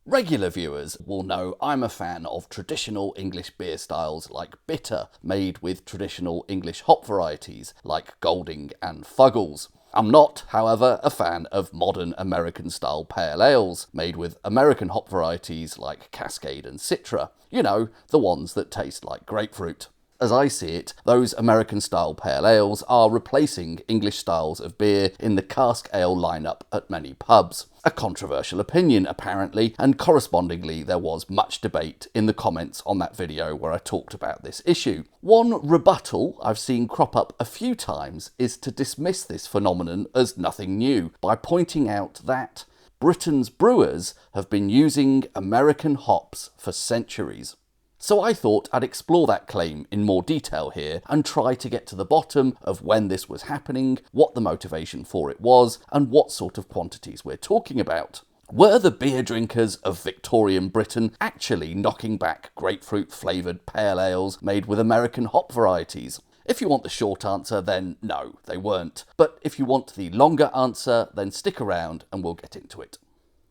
Regular viewers will know I'm a fan of traditional English beer styles like bitter, made with traditional English hop varieties like Golding and Fuggles. I'm not, however, a fan of modern American-style pale ales, made with American hop varieties like Cascade and Citra. You know, the ones that taste like grapefruit. As I see it, those American-style pale ales are replacing English styles of beer in the cask ale lineup at many pubs. A controversial opinion, apparently, and correspondingly there was much debate in the comments on that video where I talked about this issue. One rebuttal I've seen crop up a few times is to dismiss this phenomenon as nothing new by pointing out that Britain's brewers have been using American hops for centuries. So I thought I'd explore that claim in more detail here and try to get to the bottom of when this was happening, what the motivation for it was, and what sort of quantities we're talking about. Were the beer drinkers of Victorian Britain actually knocking back grapefruit flavoured pale ales made with American hop varieties? If you want the short answer, then no, they weren't. But if you want the longer answer, then stick around and we'll get into it.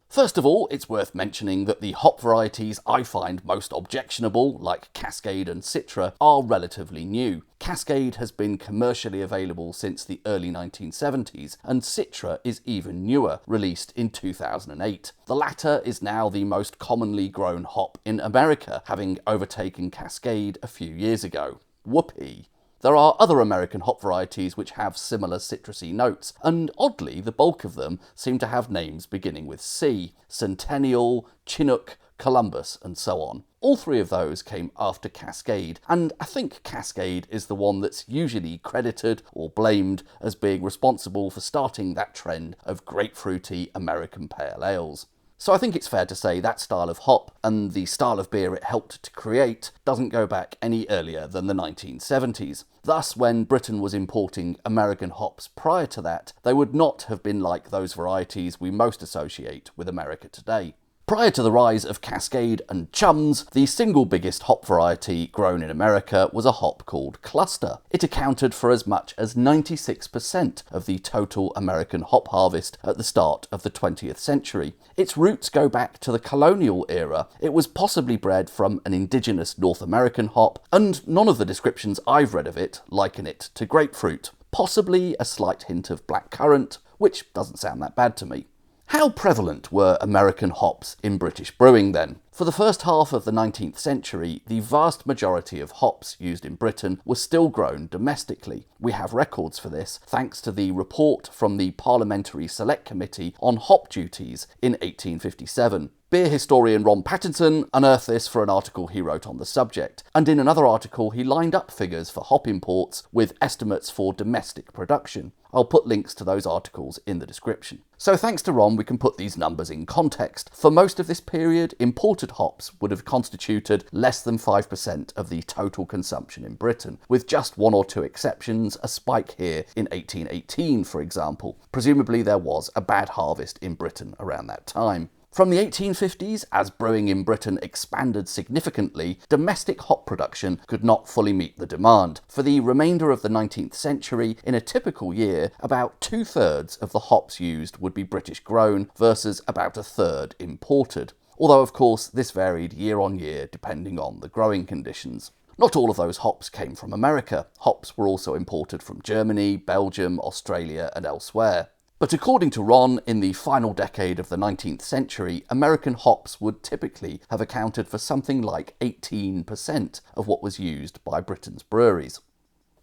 First of all, it's worth mentioning that the hop varieties I find most objectionable, like Cascade and Citra, are relatively new. Cascade has been commercially available since the early 1970s, and Citra is even newer, released in 2008. The latter is now the most commonly grown hop in America, having overtaken Cascade a few years ago. Whoopee! There are other American hop varieties which have similar citrusy notes, and oddly, the bulk of them seem to have names beginning with C: Centennial, Chinook, Columbus, and so on. All three of those came after Cascade, and I think Cascade is the one that's usually credited or blamed as being responsible for starting that trend of grapefruity American pale ales. So I think it's fair to say that style of hop, and the style of beer it helped to create, doesn't go back any earlier than the 1970s. Thus, when Britain was importing American hops prior to that, they would not have been like those varieties we most associate with America today. Prior to the rise of Cascade and Chums, the single biggest hop variety grown in America was a hop called Cluster. It accounted for as much as 96% of the total American hop harvest at the start of the 20th century. Its roots go back to the colonial era. It was possibly bred from an indigenous North American hop, and none of the descriptions I've read of it liken it to grapefruit. Possibly a slight hint of blackcurrant, which doesn't sound that bad to me. How prevalent were American hops in British brewing then? For the first half of the 19th century, the vast majority of hops used in Britain were still grown domestically. We have records for this thanks to the report from the Parliamentary Select Committee on Hop Duties in 1857. Beer historian Ron Pattinson unearthed this for an article he wrote on the subject, and in another article he lined up figures for hop imports with estimates for domestic production. I'll put links to those articles in the description. So thanks to Ron, we can put these numbers in context. For most of this period, imported hops would have constituted less than 5% of the total consumption in Britain, with just one or two exceptions, a spike here in 1818, for example. Presumably there was a bad harvest in Britain around that time. From the 1850s, as brewing in Britain expanded significantly, domestic hop production could not fully meet the demand. For the remainder of the 19th century, in a typical year, about 2/3 of the hops used would be British grown versus about 1/3 imported. Although, of course, this varied year on year depending on the growing conditions. Not all of those hops came from America. Hops were also imported from Germany, Belgium, Australia, and elsewhere. But according to Ron, in the final decade of the 19th century, American hops would typically have accounted for something like 18% of what was used by Britain's breweries.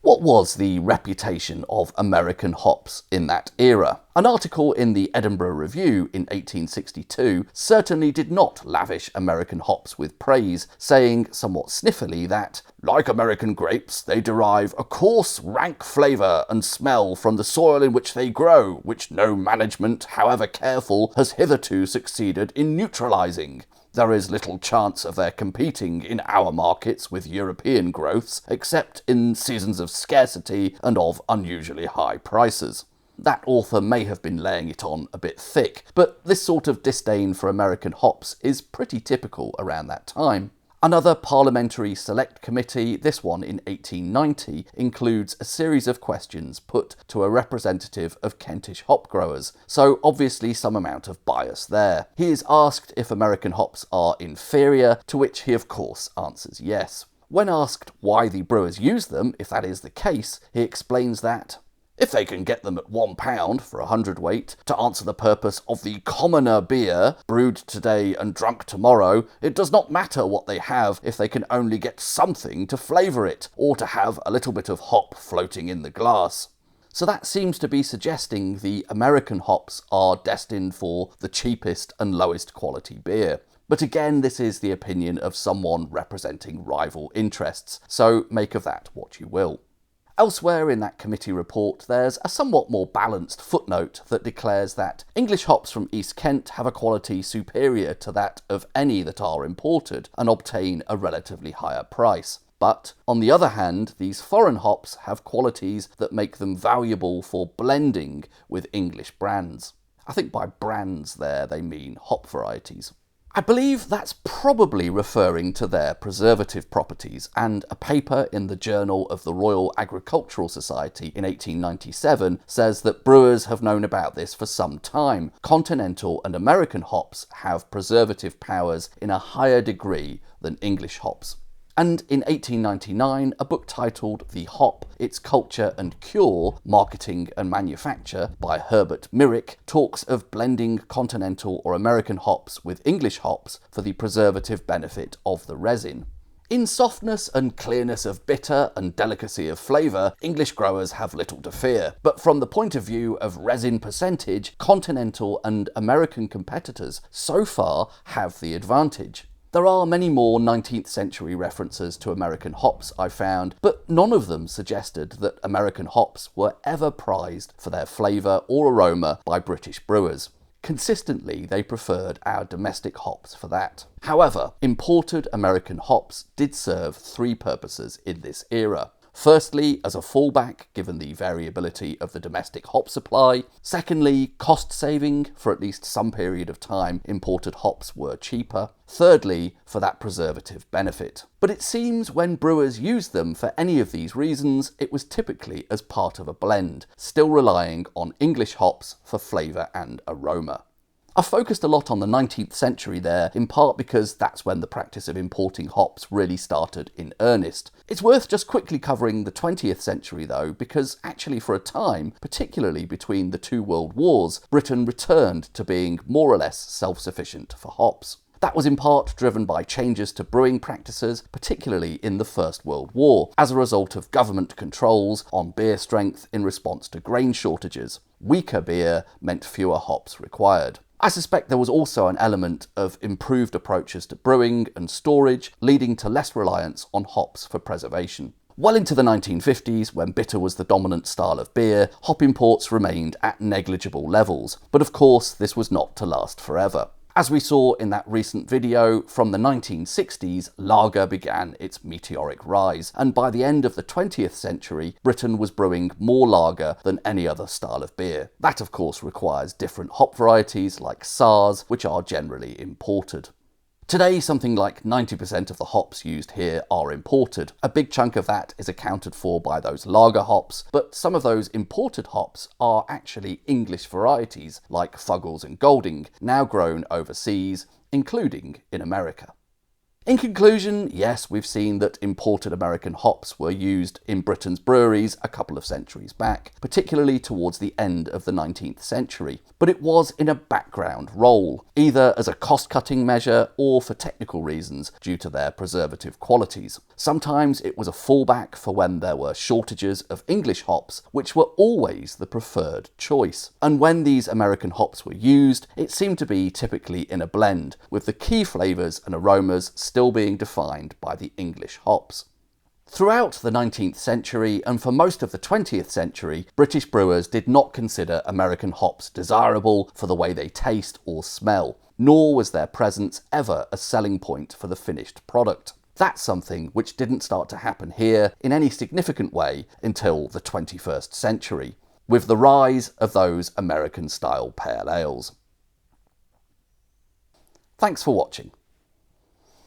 What was the reputation of American hops in that era? An article in the Edinburgh Review in 1862 certainly did not lavish American hops with praise, saying somewhat sniffily that, like American grapes, they derive a coarse, rank flavour and smell from the soil in which they grow, which no management, however careful, has hitherto succeeded in neutralising. There is little chance of their competing in our markets with European growths, except in seasons of scarcity and of unusually high prices. That author may have been laying it on a bit thick, but this sort of disdain for American hops is pretty typical around that time. Another parliamentary select committee, this one in 1890, includes a series of questions put to a representative of Kentish hop growers, so obviously some amount of bias there. He is asked if American hops are inferior, to which he of course answers yes. When asked why the brewers use them, if that is the case, he explains that if they can get them at £1 for a hundredweight to answer the purpose of the commoner beer, brewed today and drunk tomorrow, it does not matter what they have if they can only get something to flavour it, or to have a little bit of hop floating in the glass. So that seems to be suggesting the American hops are destined for the cheapest and lowest quality beer. But again, this is the opinion of someone representing rival interests, so make of that what you will. Elsewhere in that committee report, there's a somewhat more balanced footnote that declares that English hops from East Kent have a quality superior to that of any that are imported and obtain a relatively higher price. But, on the other hand, these foreign hops have qualities that make them valuable for blending with English brands. I think by brands there they mean hop varieties. I believe that's probably referring to their preservative properties, and a paper in the Journal of the Royal Agricultural Society in 1897 says that brewers have known about this for some time. Continental and American hops have preservative powers in a higher degree than English hops. And in 1899, a book titled The Hop, Its Culture and Cure, Marketing and Manufacture by Herbert Myrick talks of blending continental or American hops with English hops for the preservative benefit of the resin. In softness and clearness of bitter and delicacy of flavour, English growers have little to fear, but from the point of view of resin percentage, continental and American competitors so far have the advantage. There are many more 19th century references to American hops I found, but none of them suggested that American hops were ever prized for their flavour or aroma by British brewers. Consistently, they preferred our domestic hops for that. However, imported American hops did serve three purposes in this era. Firstly, as a fallback given the variability of the domestic hop supply. Secondly, cost saving, for at least some period of time imported hops were cheaper. Thirdly, for that preservative benefit. But it seems when brewers used them for any of these reasons, it was typically as part of a blend, still relying on English hops for flavour and aroma. I've focused a lot on the 19th century there, in part because that's when the practice of importing hops really started in earnest. It's worth just quickly covering the 20th century though, because actually for a time, particularly between the two world wars, Britain returned to being more or less self-sufficient for hops. That was in part driven by changes to brewing practices, particularly in the First World War, as a result of government controls on beer strength in response to grain shortages. Weaker beer meant fewer hops required. I suspect there was also an element of improved approaches to brewing and storage, leading to less reliance on hops for preservation. Well into the 1950s, when bitter was the dominant style of beer, hop imports remained at negligible levels, but of course this was not to last forever. As we saw in that recent video, from the 1960s, lager began its meteoric rise, and by the end of the 20th century, Britain was brewing more lager than any other style of beer. That of course requires different hop varieties like Saaz, which are generally imported. Today, something like 90% of the hops used here are imported. A big chunk of that is accounted for by those lager hops, but some of those imported hops are actually English varieties, like Fuggles and Golding, now grown overseas, including in America. In conclusion, yes, we've seen that imported American hops were used in Britain's breweries a couple of centuries back, particularly towards the end of the 19th century, but it was in a background role, either as a cost-cutting measure or for technical reasons due to their preservative qualities. Sometimes it was a fallback for when there were shortages of English hops, which were always the preferred choice. And when these American hops were used, it seemed to be typically in a blend, with the key flavours and aromas still being defined by the English hops. Throughout the 19th century and for most of the 20th century, British brewers did not consider American hops desirable for the way they taste or smell, nor was their presence ever a selling point for the finished product. That's something which didn't start to happen here in any significant way until the 21st century, with the rise of those American-style pale ales. Thanks for watching.